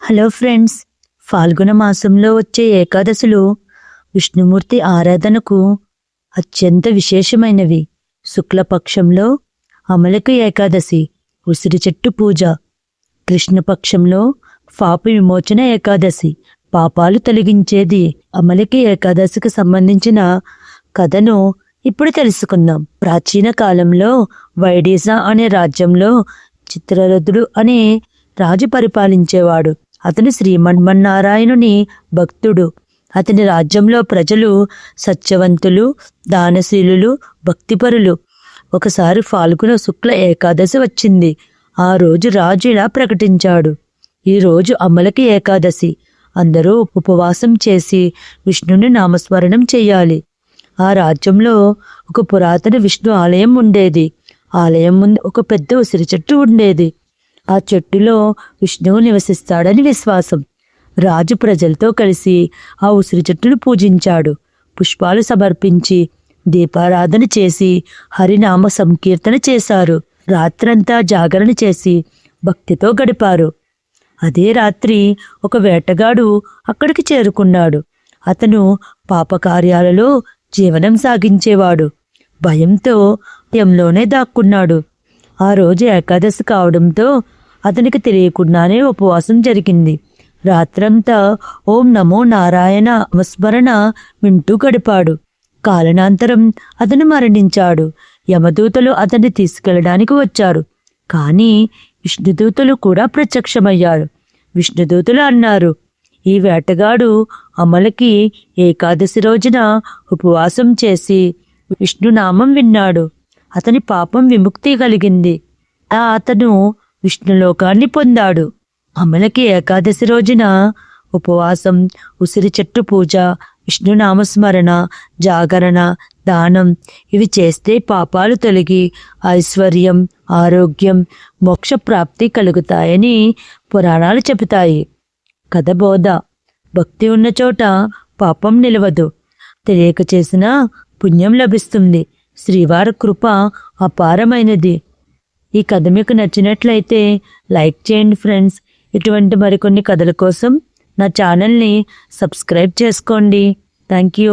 Hello friends, ఫాల్గుణ మాసంలో వచ్చే ఏకాదశులు విష్ణుమూర్తి ఆరాధనకు అత్యంత విశేషమైనవి. శుక్లపక్షంలో అమలకి ఏకాదశి, ఉసిరి చెట్టు పూజ. కృష్ణపక్షంలో పాప విమోచన ఏకాదశి, పాపాలు తొలగించేది. అమలకి ఏకాదశికి సంబంధించిన కథను ఇప్పుడు తెలుసుకుందాం. ప్రాచీన కాలంలో వైడీస అనే రాజ్యంలో చిత్రరథుడు అనే రాజు పరిపాలించేవాడు. అతను శ్రీమన్నారాయణుని భక్తుడు. అతని రాజ్యంలో ప్రజలు సత్యవంతులు, దానశీలులు, భక్తిపరులు. ఒకసారి ఫాల్గుణ శుక్ల ఏకాదశి వచ్చింది. ఆ రోజు రాజు ఇలా ప్రకటించాడు: ఈ రోజు అమలకి ఏకాదశి. అందరూ ఉపవాసం చేసి విష్ణుని నామస్మరణం చెయ్యాలి. ఆ రాజ్యంలో ఒక పురాతన విష్ణు ఆలయం ఉండేది. ఆలయం ముందు ఒక పెద్ద ఉసిరి చెట్టు ఉండేది. ఆ చెట్టులో విష్ణువు నివసిస్తాడని విశ్వాసం. రాజు ప్రజలతో కలిసి ఆ ఉసిరి చెట్టును పూజించాడు. పుష్పాలు సమర్పించి దీపారాధన చేసి హరినామ సంకీర్తన చేశారు. రాత్రంతా జాగరణ చేసి భక్తితో గడిపారు. అదే రాత్రి ఒక వేటగాడు అక్కడికి చేరుకున్నాడు. అతను పాపకార్యాలలో జీవనం సాగించేవాడు. భయంతో భయంలోనే దాక్కున్నాడు. ఆ రోజు ఏకాదశి కావడంతో అతనికి తెలియకుండానే ఉపవాసం జరిగింది. రాత్రంతా ఓం నమో నారాయణ నామస్మరణ వింటూ గడిపాడు. కాలనాంతరం అతను మరణించాడు. యమదూతలు అతన్ని తీసుకెళ్లడానికి వచ్చారు. కానీ విష్ణుదూతలు కూడా ప్రత్యక్షమయ్యారు. విష్ణుదూతలు అన్నారు: ఈ వేటగాడు అమలకి ఏకాదశి రోజున ఉపవాసం చేసి విష్ణునామం విన్నాడు. అతని పాపం విముక్తి కలిగింది. అతను విష్ణులోకాన్ని పొందాడు. అమలకి ఏకాదశి రోజున ఉపవాసం, ఉసిరి చెట్టు పూజ, విష్ణునామస్మరణ, జాగరణ, దానం ఇవి చేస్తే పాపాలు తొలగి ఐశ్వర్యం, ఆరోగ్యం, మోక్ష ప్రాప్తి కలుగుతాయని పురాణాలు చెబుతాయి. కథ బోధ: భక్తి ఉన్న చోట పాపం నిలవదు. తెలియక చేసినా పుణ్యం లభిస్తుంది. శ్రీవారి కృప అపారమైనది. ఈ కథ మీకు నచ్చినట్లయితే లైక్ చేయండి ఫ్రెండ్స్. ఇటువంటి మరికొన్ని కథల కోసం నా ఛానల్ని సబ్స్క్రైబ్ చేసుకోండి. Thank you.